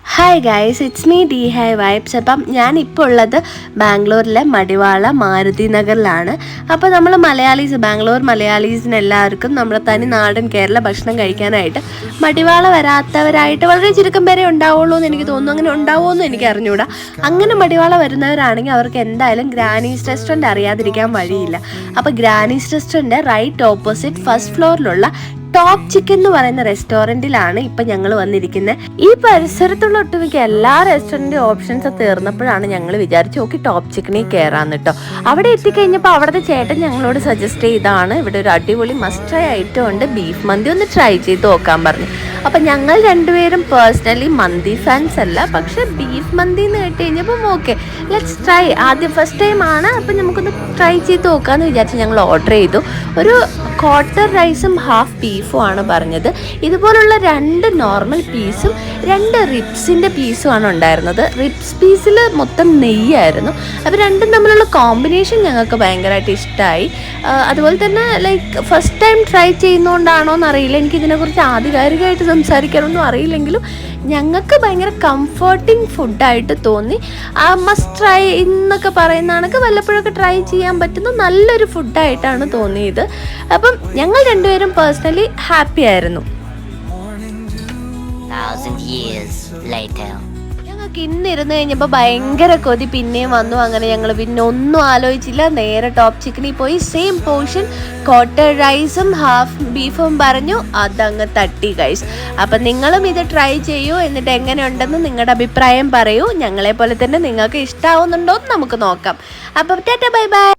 Hi guys, it's me D high vibes. അപ്പം ഞാനിപ്പോൾ ഉള്ളത് ബാംഗ്ലൂരിലെ മടിവാള മാരുതി നഗറിലാണ്. അപ്പോൾ നമ്മൾ ബാംഗ്ലൂർ മലയാളീസിന് എല്ലാവർക്കും നമ്മുടെ തനി നാടൻ കേരള ഭക്ഷണം കഴിക്കാനായിട്ട് മടിവാള വരാത്തവരായിട്ട് വളരെ ചുരുക്കം പേരെ ഉണ്ടാവുള്ളൂ എന്ന് എനിക്ക് തോന്നുന്നു. അങ്ങനെ ഉണ്ടാവുമോ എന്ന് എനിക്ക് അറിഞ്ഞുകൂടാ. അങ്ങനെ മടിവാള വരുന്നവരാണെങ്കിൽ അവർക്ക് എന്തായാലും ഗ്രാനീസ് റെസ്റ്റോറൻറ്റ് അറിയാതിരിക്കാൻ വഴിയില്ല. അപ്പോൾ ഗ്രാനീസ് റെസ്റ്റോറൻറ്റ് റൈറ്റ് ഓപ്പോസിറ്റ് ഫസ്റ്റ് ഫ്ലോറിലുള്ള ടോപ്പ് ചിക്കൻ എന്ന് പറയുന്ന റെസ്റ്റോറൻറ്റിലാണ് ഇപ്പം ഞങ്ങൾ വന്നിരിക്കുന്നത്. ഈ പരിസരത്തുള്ള ഒട്ടുമിക്ക എല്ലാ റെസ്റ്റോറൻറ്റ് ഓപ്ഷൻസ് തീർന്നപ്പോഴാണ് ഞങ്ങൾ വിചാരിച്ചു നോക്കി ടോപ്പ് ചിക്കനിൽ കയറാമെന്ന് കേട്ടോ. അവിടെ എത്തിക്കഴിഞ്ഞപ്പോൾ അവിടുത്തെ ചേട്ടൻ ഞങ്ങളോട് സജസ്റ്റ് ചെയ്താണ് ഇവിടെ ഒരു അടിപൊളി മസ്റ്റ് ഐറ്റം ഉണ്ട്, ബീഫ് മന്തി ഒന്ന് ട്രൈ ചെയ്ത് നോക്കാൻ പറഞ്ഞു. അപ്പം ഞങ്ങൾ രണ്ടുപേരും പേഴ്സണലി മന്തി ഫാൻസ് അല്ല, പക്ഷെ ബീഫ് മന്തി എന്ന് കേട്ട് കഴിഞ്ഞപ്പം ഓക്കെ ലെറ്റ്സ് ട്രൈ. ആദ്യം ഫസ്റ്റ് ടൈം ആണ്, അപ്പം നമുക്കൊന്ന് ട്രൈ ചെയ്ത് നോക്കാമെന്ന് വിചാരിച്ച് ഞങ്ങൾ ഓർഡർ ചെയ്തു. ഒരു ക്വാർട്ടർ റൈസും ഹാഫ് ബീഫും ആണ് പറഞ്ഞത്. ഇതുപോലുള്ള 2 നോർമൽ പീസും 2 റിബ്സിൻ്റെ പീസുമാണ് ഉണ്ടായിരുന്നത്. റിബ്സ് പീസിൽ മൊത്തം നെയ്യായിരുന്നു. അപ്പോൾ രണ്ടും തമ്മിലുള്ള കോമ്പിനേഷൻ ഞങ്ങൾക്ക് ഭയങ്കരമായിട്ട് ഇഷ്ടമായി. അതുപോലെ തന്നെ ലൈക്ക് ഫസ്റ്റ് ടൈം ട്രൈ ചെയ്യുന്നതുകൊണ്ടാണോ എന്നറിയില്ല, എനിക്കിതിനെക്കുറിച്ച് ആധികാരികമായിട്ട് സംസാരിക്കാനൊന്നും അറിയില്ലെങ്കിലും ഞങ്ങൾക്ക് ഭയങ്കര കംഫർട്ടിങ് ഫുഡായിട്ട് തോന്നി. മസ്റ്റ് ട്രൈ എന്നൊക്കെ പറയുന്ന കണക്ക് വല്ലപ്പോഴൊക്കെ ട്രൈ ചെയ്യാൻ പറ്റുന്ന നല്ലൊരു ഫുഡായിട്ടാണ് തോന്നിയത്. അപ്പം ഞങ്ങൾ രണ്ടുപേരും പേഴ്സണലി ഹാപ്പി ആയിരുന്നു. ഞങ്ങൾക്ക് ഇന്നിരുന്ന് കഴിഞ്ഞപ്പോൾ ഭയങ്കര കൊതി പിന്നെയും വന്നു. അങ്ങനെ ഞങ്ങൾ പിന്നെ ഒന്നും ആലോചിച്ചില്ല, നേരെ ടോപ്പ് ചിക്കനിൽ പോയി സെയിം പോർഷൻ ക്വാർട്ടർ റൈസും ഹാഫ് ബീഫും പറഞ്ഞു. അതങ്ങ് തട്ടി ഗൈസ്. അപ്പം നിങ്ങളും ഇത് ട്രൈ ചെയ്യൂ, എന്നിട്ട് എങ്ങനെയുണ്ടെന്ന് നിങ്ങളുടെ അഭിപ്രായം പറയൂ. ഞങ്ങളെ പോലെ തന്നെ നിങ്ങൾക്ക് ഇഷ്ടമാവുന്നുണ്ടോ എന്ന് നമുക്ക് നോക്കാം. അപ്പം ടാറ്റാ ബൈ ബൈ.